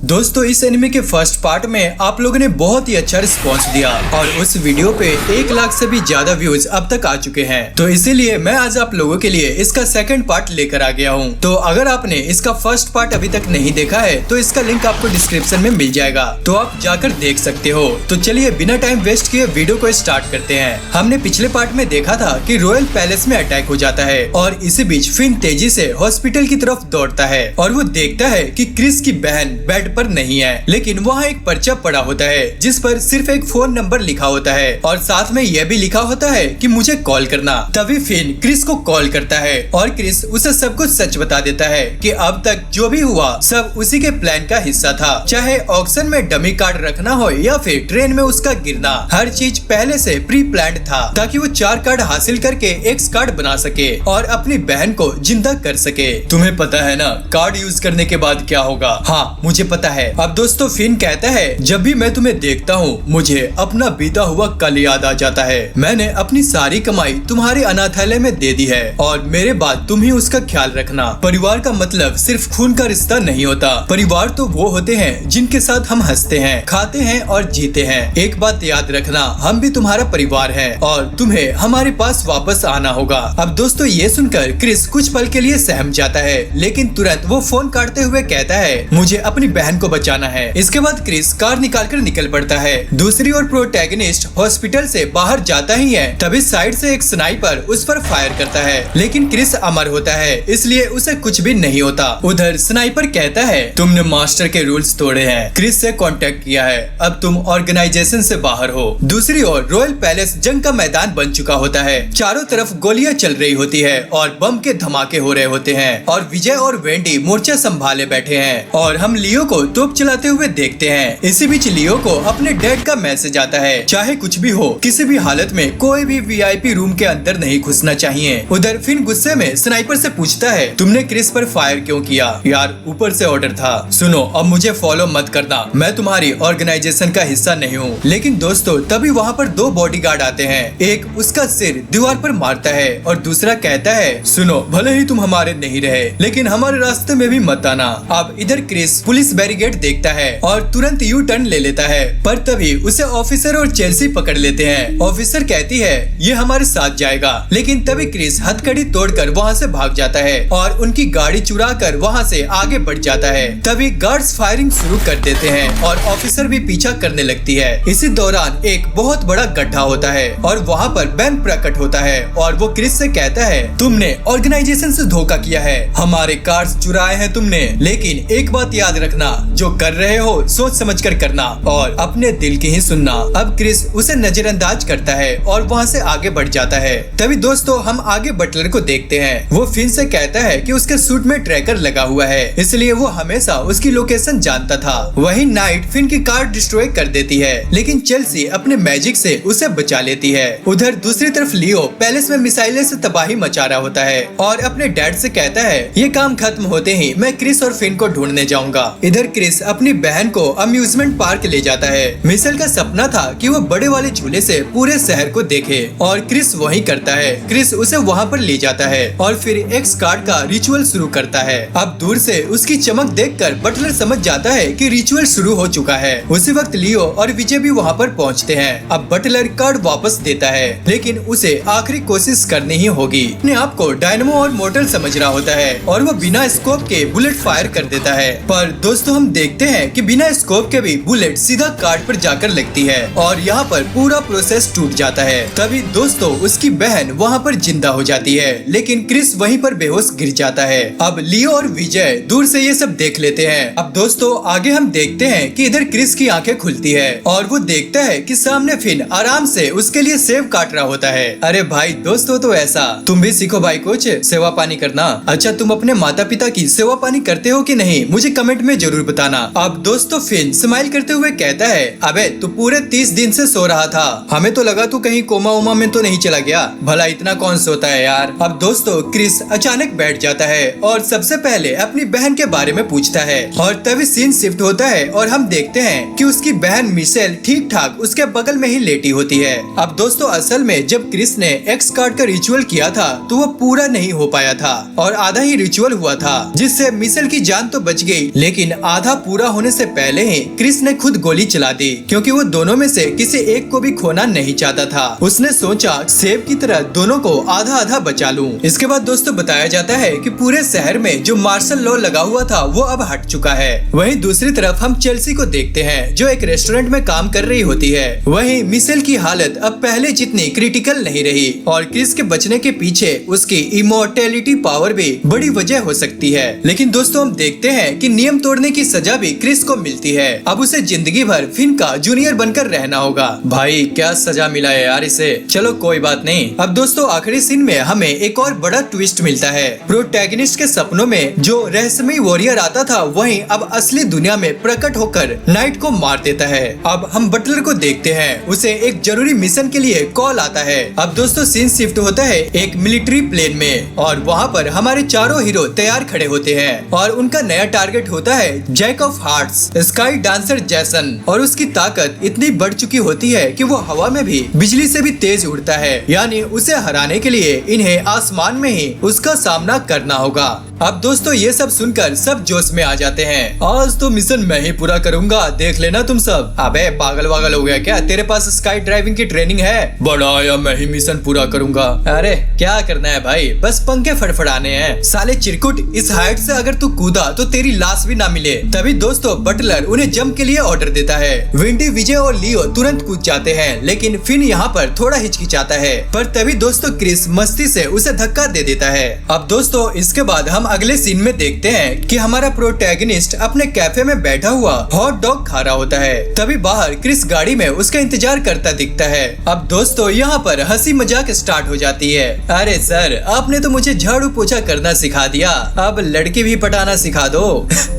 दोस्तों इस एनिमे के फर्स्ट पार्ट में आप लोगों ने बहुत ही अच्छा रिस्पांस दिया और उस वीडियो पे 1 लाख से भी ज्यादा व्यूज अब तक आ चुके हैं। तो इसीलिए मैं आज आप लोगों के लिए इसका सेकंड पार्ट लेकर आ गया हूँ। तो अगर आपने इसका फर्स्ट पार्ट अभी तक नहीं देखा है तो इसका लिंक आपको डिस्क्रिप्शन में मिल जाएगा, तो आप जाकर देख सकते हो। तो चलिए बिना टाइम वेस्ट किए वीडियो को स्टार्ट करते हैं। हमने पिछले पार्ट में देखा था कि रॉयल पैलेस में अटैक हो जाता है और इसी बीच फिन तेजी से हॉस्पिटल की तरफ दौड़ता है और वो देखता है कि क्रिस की बहन बेड पर नहीं है, लेकिन वहाँ एक पर्चा पड़ा होता है जिस पर सिर्फ एक फोन नंबर लिखा होता है और साथ में यह भी लिखा होता है कि मुझे कॉल करना। तभी फिन क्रिस को कॉल करता है और क्रिस उसे सब कुछ सच बता देता है कि अब तक जो भी हुआ सब उसी के प्लान का हिस्सा था, चाहे ऑक्शन में डमी कार्ड रखना हो या फिर ट्रेन में उसका गिरना, हर चीज पहले से प्री प्लान्ड था ताकि वो 4 कार्ड हासिल करके एक्स कार्ड बना सके और अपनी बहन को जिंदा कर सके। तुम्हें पता है ना कार्ड यूज करने के बाद क्या होगा? हाँ मुझे पता है। अब दोस्तों फिन कहता है जब भी मैं तुम्हें देखता हूँ मुझे अपना बीता हुआ कल याद आ जाता है। मैंने अपनी सारी कमाई तुम्हारे अनाथालय में दे दी है और मेरे बाद तुम ही उसका ख्याल रखना। परिवार का मतलब सिर्फ खून का रिश्ता नहीं होता, परिवार तो वो होते हैं जिनके साथ हम हंसते हैं, खाते हैं और जीते हैं। एक बात याद रखना, हम भी तुम्हारा परिवार है और तुम्हें हमारे पास वापस आना होगा। अब दोस्तों ये सुनकर क्रिस कुछ पल के लिए सहम जाता है, लेकिन तुरंत वो फोन काटते हुए कहता है मुझे अपनी बहन को बचाना है। इसके बाद क्रिस कार निकालकर निकल पड़ता है। दूसरी ओर प्रोटैगनिस्ट हॉस्पिटल से बाहर जाता ही है, तभी साइड से एक स्नाइपर उस पर फायर करता है, लेकिन क्रिस अमर होता है इसलिए उसे कुछ भी नहीं होता। उधर स्नाइपर कहता है तुमने मास्टर के रूल्स तोड़े हैं, क्रिस से कांटेक्ट किया है, अब तुम ऑर्गेनाइजेशन से बाहर हो। दूसरी ओर रॉयल पैलेस जंग का मैदान बन चुका होता है, चारों तरफ गोलियां चल रही होती है और बम के धमाके हो रहे होते हैं और विजय और वेंडी मोर्चा संभाले बैठे हैं और हम लियो को तोप चलाते हुए देखते हैं। इसी बीच लियो को अपने डैड का मैसेज आता है, चाहे कुछ भी हो किसी भी हालत में कोई भी वीआईपी रूम के अंदर नहीं घुसना चाहिए। उधर फिन गुस्से में स्नाइपर से पूछता है तुमने क्रिस पर फायर क्यों किया? यार ऊपर से ऑर्डर था। सुनो अब मुझे फॉलो मत करना, मैं तुम्हारी ऑर्गेनाइजेशन का हिस्सा नहीं हूँ। लेकिन दोस्तों तभी वहाँ पर 2 बॉडीगार्ड आते हैं, एक उसका सिर दीवार पर मारता है और दूसरा कहता है सुनो भले ही तुम हमारे नहीं रहे लेकिन हमारे रास्ते में भी मत आना। अब इधर क्रिस पुलिस बैरिकेड देखता है और तुरंत यू टर्न ले लेता है, पर तभी उसे ऑफिसर और चेल्सी पकड़ लेते हैं। ऑफिसर कहती है ये हमारे साथ जाएगा, लेकिन तभी क्रिस हथकड़ी तोड़कर वहाँ से भाग जाता है और उनकी गाड़ी चुराकर वहाँ से आगे बढ़ जाता है। तभी गार्ड्स फायरिंग शुरू कर देते हैं और ऑफिसर भी पीछा करने लगती है। इसी दौरान एक बहुत बड़ा गड्ढा होता है और वहाँ पर बैन प्रकट होता है और वो क्रिस से कहता है तुमने ऑर्गेनाइजेशन से धोखा किया है, हमारे कार्ड्स चुराए हैं तुमने, लेकिन एक बात याद रखना जो कर रहे हो सोच समझ कर करना और अपने दिल की ही सुनना। अब क्रिस उसे नजरअंदाज करता है और वहाँ से आगे बढ़ जाता है। तभी दोस्तों हम आगे बटलर को देखते हैं, वो फिन से कहता है कि उसके सूट में ट्रैकर लगा हुआ है इसलिए वो हमेशा उसकी लोकेशन जानता था। वही नाइट फिन की कार डिस्ट्रॉय कर देती है, लेकिन चेल्सी अपने मैजिक से उसे बचा लेती है। उधर दूसरी तरफ लियो पैलेस में मिसाइलें से तबाही मचा रहा होता है और अपने डैड से कहता है ये काम खत्म होते ही मैं क्रिस और फिन को ढूंढने जाऊंगा। इधर क्रिस अपनी बहन को अम्यूजमेंट पार्क ले जाता है। मिशेल का सपना था कि वो बड़े वाले झूले से पूरे शहर को देखे और क्रिस वही करता है। क्रिस उसे वहाँ पर ले जाता है और फिर एक्स कार्ड का रिचुअल शुरू करता है। अब दूर से उसकी चमक देखकर बटलर समझ जाता है कि रिचुअल शुरू हो चुका है। उसी वक्त लियो और विजय भी वहाँ पर पहुँचते हैं। अब बटलर कार्ड वापस देता है, लेकिन उसे आखिरी कोशिश करनी ही होगी। अपने आप को डायनमो और मोर्टल समझ रहा होता है और वो बिना स्कोप के बुलेट फायर कर देता है, पर दोस्तों हम देखते हैं कि बिना स्कोप के भी बुलेट सीधा कार्ड पर जाकर लगती है और यहाँ पर पूरा प्रोसेस टूट जाता है। तभी दोस्तों उसकी बहन वहाँ पर जिंदा हो जाती है, लेकिन क्रिस वहीं पर बेहोश गिर जाता है। अब लियो और विजय दूर से ये सब देख लेते हैं। अब दोस्तों आगे हम देखते हैं कि इधर क्रिस की आंखें खुलती है और वो देखता है कि सामने फिन आराम से उसके लिए सेब काट रहा होता है। अरे भाई दोस्तों तो ऐसा तुम भी सीखो भाई कुछ सेवा पानी करना। अच्छा तुम अपने माता पिता की सेवा पानी करते हो कि नहीं मुझे कमेंट में जरूर बताना। अब दोस्तों फिन स्माइल करते हुए कहता है अबे तू पूरे 30 दिन से सो रहा था, हमें तो लगा तू कहीं कोमा उमा में तो नहीं चला गया, भला इतना कौन सोता है यार। अब दोस्तों क्रिस अचानक बैठ जाता है और सबसे पहले अपनी बहन के बारे में पूछता है और तभी सीन शिफ्ट होता है और हम देखते हैं कि उसकी बहन मिशेल ठीक ठाक उसके बगल में ही लेटी होती है। अब दोस्तों असल में जब क्रिस ने एक्स कार्ड का रिचुअल किया था तो वो पूरा नहीं हो पाया था और आधा ही रिचुअल हुआ था, जिससे मिशेल की जान तो बच गई लेकिन आधा पूरा होने से पहले ही क्रिस ने खुद गोली चला दी, क्योंकि वो दोनों में से किसी एक को भी खोना नहीं चाहता था। उसने सोचा सेब की तरह दोनों को आधा आधा बचा लूं। इसके बाद दोस्तों बताया जाता है कि पूरे शहर में जो मार्शल लॉ लगा हुआ था वो अब हट चुका है। वहीं दूसरी तरफ हम चेल्सी को देखते हैं जो एक रेस्टोरेंट में काम कर रही होती है। वहीं मिशेल की हालत अब पहले जितनी क्रिटिकल नहीं रही और क्रिस के बचने के पीछे उसकी इमोर्टेलिटी पावर भी बड़ी वजह हो सकती है। लेकिन दोस्तों हम देखते हैं कि नियम तोड़ने की सजा भी क्रिस को मिलती है। अब उसे जिंदगी भर फिन का जूनियर बनकर रहना होगा। भाई क्या सजा मिला है यार इसे। चलो कोई बात नहीं। अब दोस्तों आखिरी सीन में हमें एक और बड़ा ट्विस्ट मिलता है। प्रोटैगनिस्ट के सपनों में जो रहस्यमयी वॉरियर आता था वहीं अब असली दुनिया में प्रकट होकर नाइट को मार देता है। अब हम बटलर को देखते हैं, उसे एक जरूरी मिशन के लिए कॉल आता है। अब दोस्तों सीन शिफ्ट होता है एक मिलिट्री प्लेन में और वहाँ पर हमारे चारों हीरो तैयार खड़े होते हैं और उनका नया टारगेट होता है Jack of Hearts, Sky Dancer Jason. और उसकी ताकत इतनी बढ़ चुकी होती है कि वो हवा में भी बिजली से भी तेज उड़ता है, यानी उसे हराने के लिए इन्हें आसमान में ही उसका सामना करना होगा। अब दोस्तों ये सब सुनकर सब जोश में आ जाते हैं। आज तो मिशन मैं ही पूरा करूंगा, देख लेना तुम सब। अबे पागल वागल हो गया क्या? तेरे पास स्काई ड्राइविंग की ट्रेनिंग है? बड़ा या मैं ही मिशन पूरा करूंगा। अरे क्या करना है भाई, बस पंखे फड़फड़ाने हैं। साले चिरकुट, इस हाइट से अगर तू कूदा तो तेरी लाश भी ना मिले। तभी दोस्तों बटलर उन्हें जंप के लिए ऑर्डर देता है। विंडी, विजय और लियो तुरंत कूद जाते हैं, लेकिन फिन यहाँ पर थोड़ा हिचकिचाता है। पर तभी दोस्तों क्रिस मस्ती से उसे धक्का दे देता है। अब दोस्तों इसके बाद हम अगले सीन में देखते हैं कि हमारा प्रोटैगनिस्ट अपने कैफे में बैठा हुआ हॉट डॉग खा रहा होता है। तभी बाहर क्रिस गाड़ी में उसका इंतजार करता दिखता है। अब दोस्तों यहाँ पर हंसी मजाक स्टार्ट हो जाती है। अरे सर, आपने तो मुझे झाड़ू पोछा करना सिखा दिया, अब लड़की भी पटाना सिखा दो।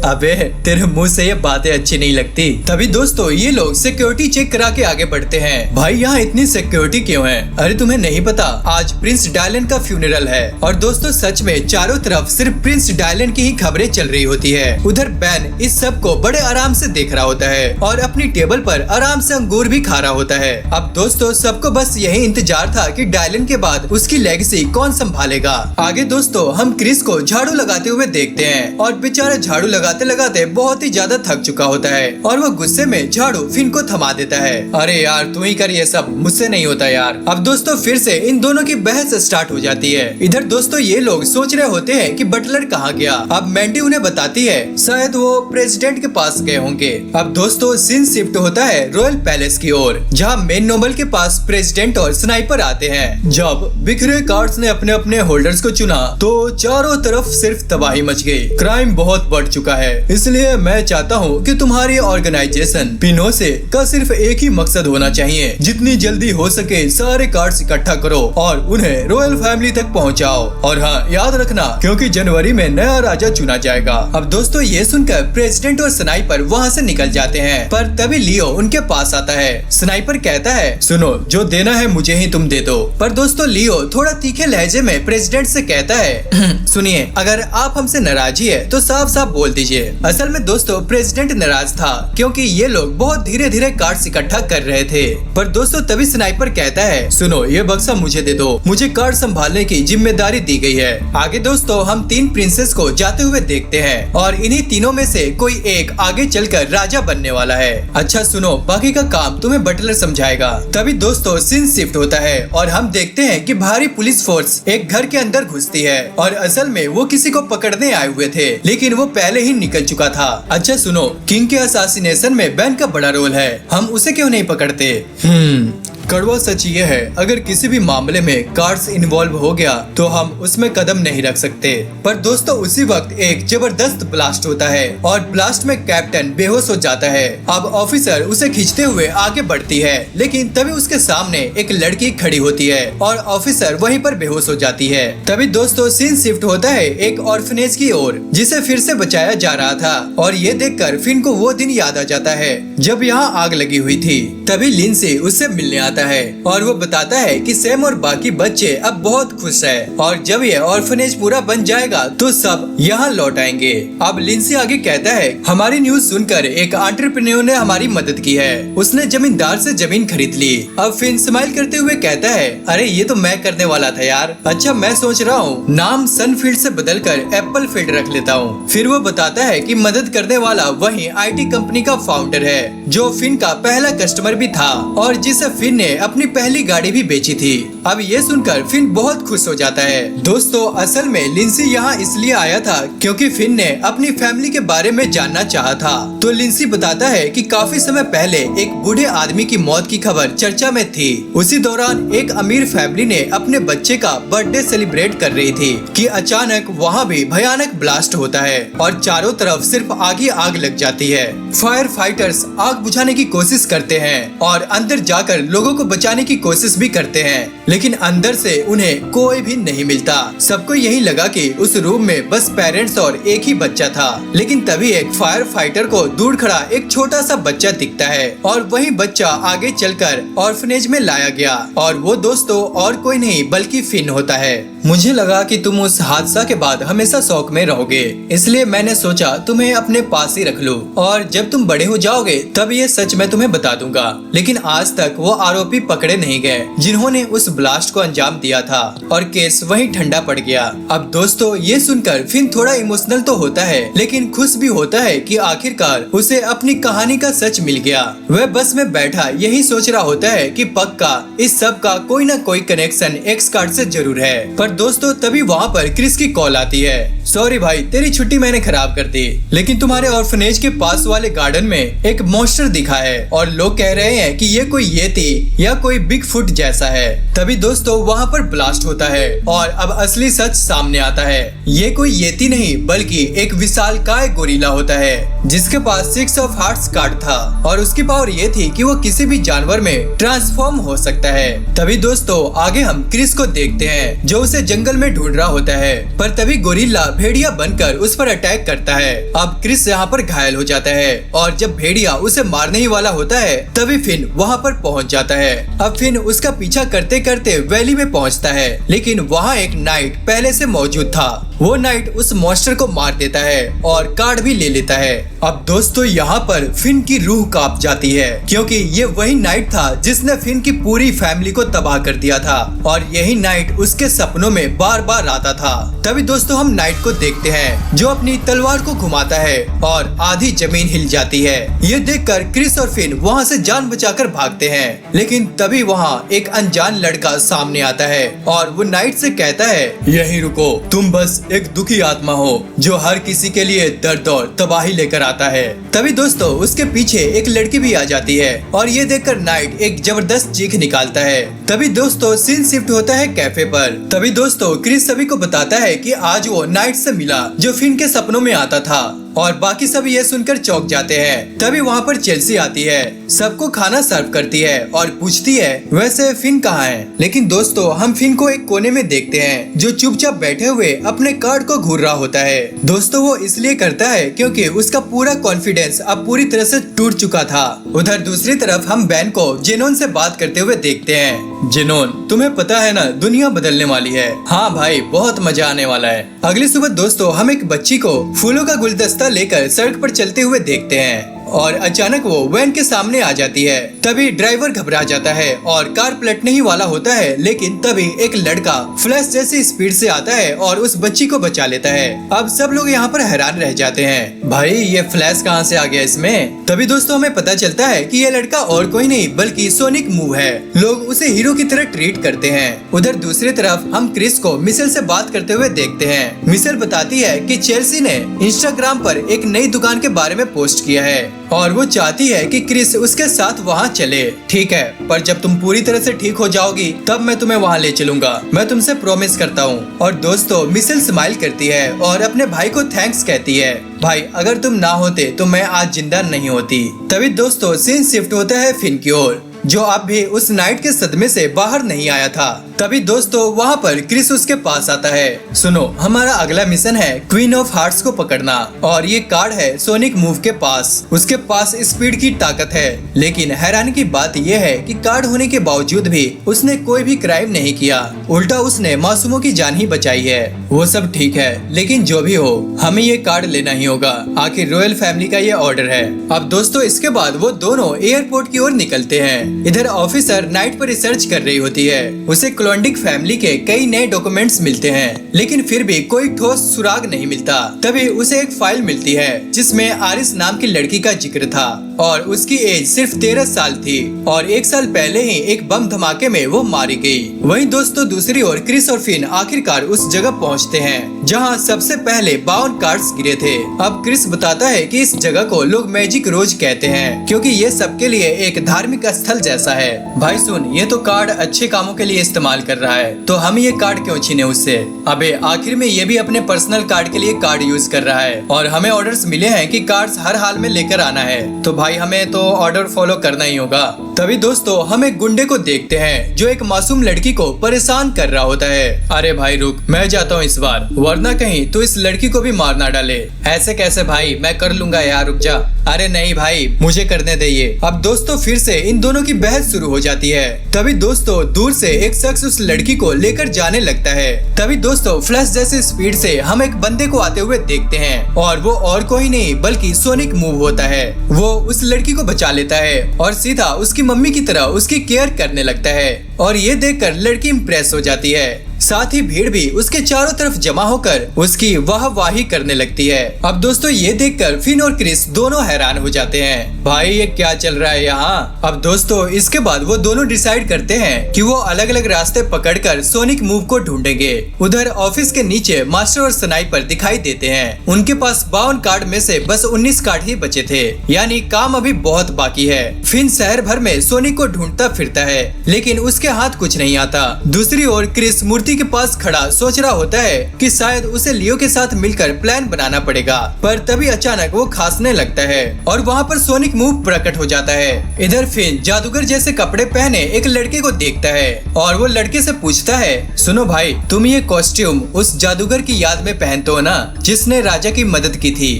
अबे तेरे मुंह से ये बातें अच्छी नहीं लगती। तभी दोस्तों ये लोग सिक्योरिटी चेक करा के आगे बढ़ते हैं। भाई यहाँ इतनी सिक्योरिटी क्यों है? अरे तुम्हें नहीं पता, आज प्रिंस डायलन का फ्यूनरल है। और दोस्तों सच में चारों तरफ सिर्फ प्रिंस डायलन की ही खबरें चल रही होती है। उधर बैन इस सब को बड़े आराम से देख रहा होता है और अपनी टेबल पर आराम से अंगूर भी खा रहा होता है। अब दोस्तों सबको बस यही इंतजार था कि डायलन के बाद उसकी लेगेसी कौन संभालेगा। आगे दोस्तों हम क्रिस को झाड़ू लगाते हुए देखते हैं और बेचारा झाड़ू लगाते लगाते बहुत ही ज्यादा थक चुका होता है और वो गुस्से में झाड़ू फिन को थमा देता है। अरे यार तू ही कर ये सब, मुझसे नहीं होता यार। अब दोस्तों फिर से इन दोनों की बहस स्टार्ट हो जाती है। इधर दोस्तों ये लोग सोच रहे होते हैं कि बटलर कहाँ गया। अब मैंडी उन्हें बताती है शायद वो प्रेसिडेंट के पास गए होंगे। अब दोस्तों सीन शिफ्ट होता है रॉयल पैलेस की ओर, जहाँ मेन नोबल के पास प्रेसिडेंट और स्नाइपर आते हैं। जब बिखरे कार्ड्स ने अपने अपने होल्डर्स को चुना तो चारों तरफ सिर्फ तबाही मच गई। क्राइम बहुत बढ़ चुका है, इसलिए मैं चाहता हूँ कि तुम्हारी ऑर्गेनाइजेशन पिनोसे का सिर्फ एक ही मकसद होना चाहिए, जितनी जल्दी हो सके सारे कार्ड्स इकट्ठा करो और उन्हें रॉयल फैमिली तक पहुँचाओ। और हाँ याद रखना, क्योंकि जनवरी में नया राजा चुना जाएगा। अब दोस्तों ये सुनकर प्रेसिडेंट और स्नाइपर वहाँ से निकल जाते हैं, पर तभी लियो उनके पास आता है। स्नाइपर कहता है सुनो, जो देना है मुझे ही तुम दे दो। पर दोस्तों लियो थोड़ा तीखे लहजे में प्रेसिडेंट से कहता है सुनिए, अगर आप हमसे नाराज ही है तो साफ साफ बोल दीजिए। असल में दोस्तों प्रेसिडेंट नाराज था क्योंकि ये लोग बहुत धीरे धीरे कार्ड्स इकट्ठा कर रहे थे। पर दोस्तों तभी स्नाइपर कहता है सुनो, ये बक्सा मुझे दे दो, मुझे कार्ड संभालने की जिम्मेदारी दी गई है। आगे दोस्तों हम 3 प्रिंसेस को जाते हुए देखते हैं और इन्हीं तीनों में से कोई एक आगे चलकर राजा बनने वाला है। अच्छा सुनो, बाकी का काम तुम्हें बटलर समझाएगा। तभी दोस्तों सीन शिफ्ट होता है और हम देखते हैं कि भारी पुलिस फोर्स एक घर के अंदर घुसती है और असल में वो किसी को पकड़ने आए हुए थे, लेकिन वो पहले ही निकल चुका था। अच्छा सुनो, किंग के असैसिनेशन में बैन का बड़ा रोल है, हम उसे क्यों नहीं पकड़ते? कड़वा सच ये है, अगर किसी भी मामले में कार्ड्स इन्वॉल्व हो गया तो हम उसमें कदम नहीं रख सकते। पर दोस्तों उसी वक्त एक जबरदस्त ब्लास्ट होता है और ब्लास्ट में कैप्टन बेहोश हो जाता है। अब ऑफिसर उसे खींचते हुए आगे बढ़ती है, लेकिन तभी उसके सामने एक लड़की खड़ी होती है और ऑफिसर वहीं पर बेहोश हो जाती है। तभी दोस्तों सीन शिफ्ट होता है एक ऑर्फनेज की ओर, जिसे फिर से बचाया जा रहा था और ये देखकर फिन को वो दिन याद आ जाता है जब यहाँ आग लगी हुई थी। तभी लिंसी उससे मिलने आता जाता है और वो बताता है कि सैम और बाकी बच्चे अब बहुत खुश है और जब ये ऑर्फनेज पूरा बन जाएगा तो सब यहाँ लौट आएंगे। अब लिंसी आगे कहता है, हमारी न्यूज सुनकर एक एंटरप्रेन्योर ने हमारी मदद की है, उसने जमींदार से जमीन खरीद ली। अब फिन स्माइल करते हुए कहता है, अरे ये तो मैं करने वाला था यार। अच्छा मैं सोच रहा हूँ नाम सनफील्ड से बदलकर एप्पल फील्ड रख लेता हूँ। फिर वो बताता है कि मदद करने वाला वही आईटी कंपनी का फाउंडर है जो फिन का पहला कस्टमर भी था और जिसे फिन ने अपनी पहली गाड़ी भी बेची थी। अब ये सुनकर फिन बहुत खुश हो जाता है। दोस्तों असल में लिंसी यहाँ इसलिए आया था क्योंकि फिन ने अपनी फैमिली के बारे में जानना चाहा था। तो लिंसी बताता है कि काफी समय पहले एक बूढ़े आदमी की मौत की खबर चर्चा में थी। उसी दौरान एक अमीर फैमिली ने अपने बच्चे का बर्थडे सेलिब्रेट कर रही थी कि अचानक वहाँ भी भयानक ब्लास्ट होता है और चारों तरफ सिर्फ आग ही आग लग जाती है। फायर फाइटर्स आग बुझाने की कोशिश करते हैं और अंदर जाकर लोगों को बचाने की कोशिश भी करते हैं, लेकिन अंदर से उन्हें कोई भी नहीं मिलता। सबको यही लगा कि उस रूम में बस पेरेंट्स और एक ही बच्चा था, लेकिन तभी एक फायर फाइटर को दूर खड़ा एक छोटा सा बच्चा दिखता है और वही बच्चा आगे चलकर ऑर्फनेज में लाया गया और वो दोस्तों और कोई नहीं बल्कि फिन होता है। मुझे लगा कि तुम उस हादसा के बाद हमेशा शौक में रहोगे, इसलिए मैंने सोचा तुम्हें अपने पास ही रख लूं और जब तुम बड़े हो जाओगे तब ये सच मैं तुम्हें बता दूंगा। लेकिन आज तक वो आरोपी पकड़े नहीं गए जिन्होंने उस ब्लास्ट को अंजाम दिया था और केस वहीं ठंडा पड़ गया। अब दोस्तों ये सुनकर फिन थोड़ा इमोशनल तो होता है लेकिन खुश भी होता है कि आखिरकार उसे अपनी कहानी का सच मिल गया। वह बस में बैठा यही सोच रहा होता है कि पक्का इस सब का कोई न कोई कनेक्शन एक्स कार्ड से जरूर है। पर दोस्तों तभी वहाँ पर क्रिस की कॉल आती है, सॉरी भाई तेरी छुट्टी मैंने खराब कर दी, लेकिन तुम्हारे ऑर्फनेज के पास वाले गार्डन में एक मॉन्स्टर दिखा है और लोग कह रहे हैं कि ये कोई येती या कोई बिग फुट जैसा है। तभी दोस्तों वहाँ पर ब्लास्ट होता है और अब असली सच सामने आता है। ये कोई येती नहीं बल्कि एक विशालकाय गोरिल्ला होता है जिसके पास 6 ऑफ हार्ट्स कार्ड था और उसकी पावर ये थी कि वो किसी भी जानवर में ट्रांसफॉर्म हो सकता है। तभी दोस्तों आगे हम क्रिस को देखते हैं जो उसे जंगल में ढूंढ रहा होता है, पर तभी गोरिल्ला भेड़िया बनकर उस पर अटैक करता है। अब क्रिस यहाँ पर घायल हो जाता है और जब भेड़िया उसे मारने ही वाला होता है तभी फिन वहाँ पर पहुँच जाता है। अब फिन उसका पीछा करते करते वैली में पहुँचता है, लेकिन वहाँ एक नाइट पहले से मौजूद था। वो नाइट उस मॉन्स्टर को मार देता है और कार्ड भी ले लेता है। अब दोस्तों यहाँ पर फिन की रूह कांप जाती है क्योंकि ये वही नाइट था जिसने फिन की पूरी फैमिली को तबाह कर दिया था और यही नाइट उसके सपनों में बार बार आता था। तभी दोस्तों हम नाइट को देखते हैं जो अपनी तलवार को घुमाता है और आधी जमीन हिल जाती है। ये देखकर क्रिस और फिन वहाँ से जान बचाकर भागते हैं, लेकिन तभी वहाँ एक अनजान लड़का सामने आता है और वो नाइट से कहता है, यहीं रुको, तुम बस एक दुखी आत्मा हो जो हर किसी के लिए दर्द और तबाही लेकर आता है। तभी दोस्तों उसके पीछे एक लड़की भी आ जाती है और ये देखकर नाइट एक जबरदस्त चीख निकालता है। तभी दोस्तों सीन शिफ्ट होता है कैफे पर। तभी दोस्तों क्रिस सभी को बताता है कि आज वो नाइट से मिला जो फिन के सपनों में आता था और बाकी सभी ये सुनकर चौंक जाते हैं। तभी वहाँ पर चेल्सी आती है, सबको खाना सर्व करती है और पूछती है वैसे फिन कहाँ है। लेकिन दोस्तों हम फिन को एक कोने में देखते हैं जो चुपचाप बैठे हुए अपने कार्ड को घूर रहा होता है। दोस्तों वो इसलिए करता है क्योंकि उसका पूरा कॉन्फिडेंस अब पूरी तरह से टूट चुका था। उधर दूसरी तरफ हम बैन को जेनोन से बात करते हुए देखते हैं। जेनोन तुम्हें पता है ना दुनिया बदलने वाली है। हाँ भाई बहुत मजा आने वाला है। अगली सुबह दोस्तों हम एक बच्ची को फूलों का गुलदस्ता लेकर सड़क पर चलते हुए देखते हैं और अचानक वो वैन के सामने आ जाती है। तभी ड्राइवर घबरा जाता है और कार पलटने ही वाला होता है, लेकिन तभी एक लड़का फ्लैश जैसी स्पीड से आता है और उस बच्ची को बचा लेता है। अब सब लोग यहाँ पर हैरान रह जाते हैं, भाई ये फ्लैश कहाँ से आ गया इसमें। तभी दोस्तों हमें पता चलता है कि ये लड़का और कोई नहीं बल्कि सोनिक मूव है। लोग उसे हीरो की तरह ट्रीट करते हैं। उधर दूसरी तरफ हम क्रिस को मिशेल से बात करते हुए देखते हैं। मिशेल बताती है कि चेल्सी ने इंस्टाग्राम पर एक नई दुकान के बारे में पोस्ट किया है और वो चाहती है कि क्रिस उसके साथ वहाँ चले। ठीक है, पर जब तुम पूरी तरह से ठीक हो जाओगी तब मैं तुम्हें वहाँ ले चलूंगा, मैं तुमसे प्रॉमिस करता हूँ। और दोस्तों मिशेल स्माइल करती है और अपने भाई को थैंक्स कहती है, भाई अगर तुम ना होते तो मैं आज जिंदा नहीं होती। तभी दोस्तों सीन शिफ्ट होता है फिन की ओर। जो अब भी उस नाइट के सदमे से बाहर नहीं आया था। तभी दोस्तों वहाँ पर क्रिस उसके पास आता है। सुनो, हमारा अगला मिशन है क्वीन ऑफ हार्ट्स को पकड़ना, और ये कार्ड है सोनिक मूव के पास। उसके पास स्पीड की ताकत है, लेकिन हैरानी की बात यह है कि कार्ड होने के बावजूद भी उसने कोई भी क्राइम नहीं किया, उल्टा उसने मासूमों की जान ही बचाई है। वो सब ठीक है, लेकिन जो भी हो हमें ये कार्ड लेना ही होगा, आखिर रॉयल फैमिली का ये ऑर्डर है। अब दोस्तों इसके बाद वो दोनों एयरपोर्ट की ओर निकलते हैं। इधर ऑफिसर नाइट पर रिसर्च कर रही होती है। उसे क्लोंडिक फैमिली के कई नए डॉक्यूमेंट्स मिलते हैं, लेकिन फिर भी कोई ठोस सुराग नहीं मिलता। तभी उसे एक फाइल मिलती है जिसमें आरिस नाम की लड़की का जिक्र था, और उसकी एज सिर्फ 13 साल थी, और 1 साल पहले ही एक बम धमाके में वो मारी गई। वहीं दोस्तों दूसरी ओर क्रिस और फिन आखिरकार उस जगह पहुंचते हैं जहां सबसे पहले 52 कार्ड्स गिरे थे। अब क्रिस बताता है कि इस जगह को लोग मैजिक रोज कहते हैं, क्योंकि ये सबके लिए एक धार्मिक स्थल जैसा है। भाई सुन, ये तो कार्ड अच्छे कामों के लिए इस्तेमाल कर रहा है, तो हम ये कार्ड क्यों छीने उससे? अबे आखिर में ये भी अपने पर्सनल कार्ड के लिए कार्ड यूज कर रहा है, और हमें ऑर्डर्स मिले हैं कि कार्ड्स हर हाल में लेकर आना है, तो भाई हमें तो ऑर्डर फॉलो करना ही होगा। तभी दोस्तों हम एक गुंडे को देखते हैं जो एक मासूम लड़की को परेशान कर रहा होता है। अरे भाई रुक, मैं जाता हूँ इस बार, वरना कहीं तो इस लड़की को भी मार ना डाले। ऐसे कैसे भाई, मैं कर लूंगा यार, रुक जा। अरे नहीं भाई, मुझे करने दे ये। अब दोस्तों फिर से इन दोनों की बहस शुरू हो जाती है। तभी दोस्तों दूर से एक शख्स उस लड़की को लेकर जाने लगता है। तभी दोस्तों फ्लैश जैसी स्पीड से हम एक बंदे को आते हुए देखते हैं, और वो और कोई नहीं बल्कि सोनिक मूव होता है। वो उस लड़की को बचा लेता है और सीधा उसकी मम्मी की तरह उसकी केयर करने लगता है, और ये देखकर लड़की इम्प्रेस हो जाती है। साथ ही भीड़ भी उसके चारों तरफ जमा होकर उसकी वाहवाही करने लगती है। अब दोस्तों ये देखकर फिन और क्रिस दोनों हैरान हो जाते हैं, भाई ये क्या चल रहा है यहाँ। अब दोस्तों इसके बाद वो दोनों डिसाइड करते हैं कि वो अलग अलग रास्ते पकड़कर सोनिक मूव को ढूंढेंगे। उधर ऑफिस के नीचे मास्टर और स्नाइपर दिखाई देते हैं। उनके पास 52 कार्ड में से बस 19 कार्ड ही बचे थे, यानी काम अभी बहुत बाकी है। फिन शहर भर में सोनिक को ढूंढता फिरता है, लेकिन उसके हाथ कुछ नहीं आता। दूसरी ओर क्रिस मूर्ति के पास खड़ा सोच रहा होता है कि शायद उसे लियो के साथ मिलकर प्लान बनाना पड़ेगा, पर तभी अचानक वो खांसने लगता है और वहाँ पर सोनिक मूव प्रकट हो जाता है। इधर फिन जादूगर जैसे कपड़े पहने एक लड़के को देखता है, और वो लड़के से पूछता है, सुनो भाई, तुम ये कॉस्ट्यूम उस जादूगर की याद में पहनते हो ना, जिसने राजा की मदद की थी।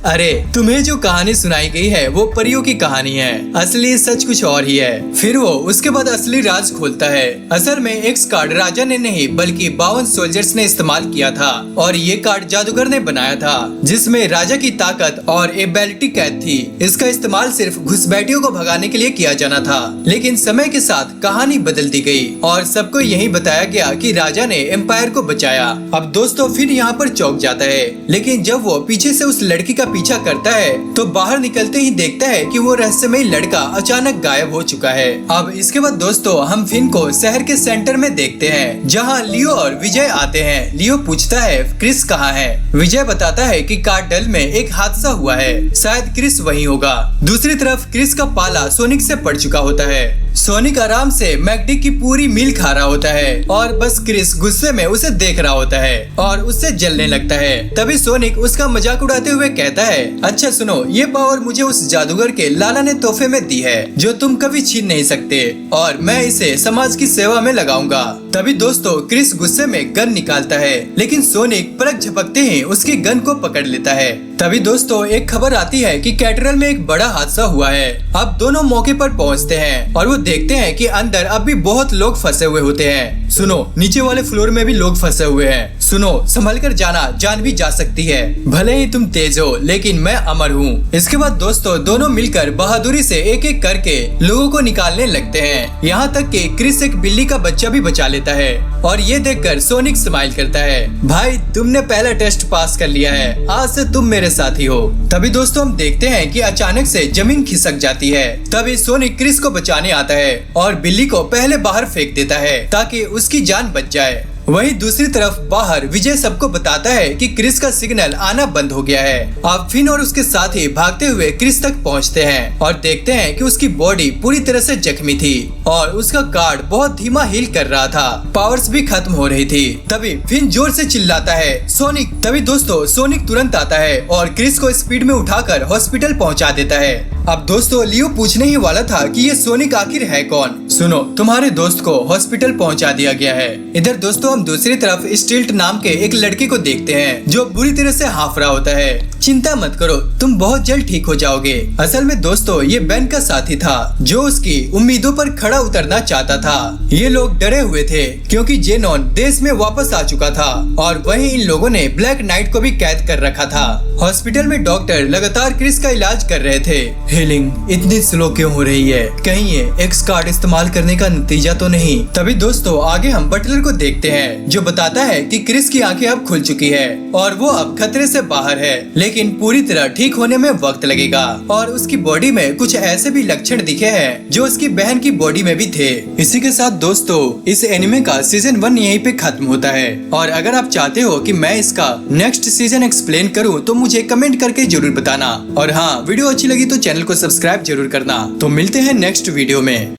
अरे तुम्हें जो कहानी सुनाई गई है वो परियों की कहानी है, असली सच कुछ और ही है। फिर वो उसके बाद असली राज खोलता है। असल में एक्स कार्ड राजा ने नहीं बल्कि 52 सोल्जर्स ने इस्तेमाल किया था, और ये कार्ड जादूगर ने बनाया था, जिसमें राजा की ताकत और एबिलिटी कैद थी। इसका इस्तेमाल सिर्फ घुसपैठियों को भगाने के लिए किया जाना था, लेकिन समय के साथ कहानी बदल दी गई और सबको यही बताया गया कि राजा ने एम्पायर को बचाया। अब दोस्तों फिर यहाँ पर चौंक जाता है, लेकिन जब वो पीछे से उस लड़की का पीछा करता है तो बाहर निकलते ही देखता है कि वो रहस्यमयी लड़का अचानक गायब हो चुका है। अब इसके बाद दोस्तों हम फिन को शहर के सेंटर में देखते हैं, जहाँ लियो और विजय आते हैं। लियो पूछता है क्रिस कहाँ है। विजय बताता है कि कार्डल में एक हादसा हुआ है, शायद क्रिस वही होगा। दूसरी तरफ क्रिस का पाला सोनिक से पड़ चुका होता है। सोनिक आराम से मैकडिक की पूरी मील खा रहा होता है, और बस क्रिस गुस्से में उसे देख रहा होता है और उससे जलने लगता है। तभी सोनिक उसका मजाक उड़ाते हुए कहता है, अच्छा सुनो, ये पावर मुझे उस जादूगर के लाला ने तोहफे में दी है, जो तुम कभी छीन नहीं सकते, और मैं इसे समाज की सेवा में लगाऊंगा। तभी दोस्तों क्रिस गुस्से में गन निकालता है, लेकिन सोनिक पलक झपकते ही उसकी गन को पकड़ लेता है। तभी दोस्तों एक खबर आती है कि कैथेड्रल में एक बड़ा हादसा हुआ है। अब दोनों मौके पर पहुंचते हैं और वो देखते हैं कि अंदर अब भी बहुत लोग फंसे हुए होते हैं। सुनो, नीचे वाले फ्लोर में भी लोग फंसे हुए हैं। सुनो, संभल कर जाना, जान भी जा सकती है। भले ही तुम तेज हो, लेकिन मैं अमर हूँ। इसके बाद दोस्तों दोनों मिलकर बहादुरी से एक एक करके लोगों को निकालने लगते हैं। यहाँ तक कि क्रिस एक बिल्ली का बच्चा भी बचा लेता है, और ये देखकर सोनिक स्माइल करता है, भाई तुमने पहला टेस्ट पास कर लिया है, आज से तुम मेरे साथी हो। तभी दोस्तों हम देखते हैं कि अचानक से जमीन खिसक जाती है। तभी सोनिक क्रिस को बचाने आता है और बिल्ली को पहले बाहर फेंक देता है ताकि उसकी जान बच जाए। वहीं दूसरी तरफ बाहर विजय सबको बताता है कि क्रिस का सिग्नल आना बंद हो गया है। अब फिन और उसके साथी भागते हुए क्रिस तक पहुंचते हैं और देखते हैं कि उसकी बॉडी पूरी तरह से जख्मी थी और उसका कार्ड बहुत धीमा हील कर रहा था, पावर्स भी खत्म हो रही थी। तभी फिन जोर से चिल्लाता है, सोनिक। तभी दोस्तों सोनिक तुरंत आता है और क्रिस को स्पीड में उठाकर हॉस्पिटल पहुंचा देता है। अब दोस्तों लियो पूछने ही वाला था कि ये सोनिक आखिर है कौन। सुनो, तुम्हारे दोस्त को हॉस्पिटल पहुंचा दिया गया है। इधर दोस्तों हम दूसरी तरफ स्टिल्ट नाम के एक लड़के को देखते हैं जो बुरी तरह से हाफ रहा होता है। चिंता मत करो, तुम बहुत जल्द ठीक हो जाओगे। असल में दोस्तों ये बेन का साथी था जो उसकी उम्मीदों पर खड़ा उतरना चाहता था। ये लोग डरे हुए थे क्योंकि जेनॉन देश में वापस आ चुका था और वहीं इन लोगों ने ब्लैक नाइट को भी कैद कर रखा था। हॉस्पिटल में डॉक्टर लगातार क्रिस का इलाज कर रहे थे। हीलिंग इतनी स्लो क्यों हो रही है? कहीं ये एक्स कार्ड इस्तेमाल करने का नतीजा तो नहीं? तभी दोस्तों आगे हम बटलर को देखते हैं जो बताता है कि क्रिस की आंखें अब खुल चुकी है और वो अब खतरे से बाहर है, लेकिन पूरी तरह ठीक होने में वक्त लगेगा। और उसकी बॉडी में कुछ ऐसे भी लक्षण दिखे हैं जो उसकी बहन की बॉडी में भी थे। इसी के साथ दोस्तों इस एनिमे का सीजन 1 यहीं पे खत्म होता है। और अगर आप चाहते हो कि मैं इसका नेक्स्ट सीजन एक्सप्लेन करूं तो मुझे कमेंट करके जरूर बताना। और हाँ, वीडियो अच्छी लगी तो चैनल को सब्सक्राइब जरूर करना। तो मिलते हैं नेक्स्ट वीडियो में।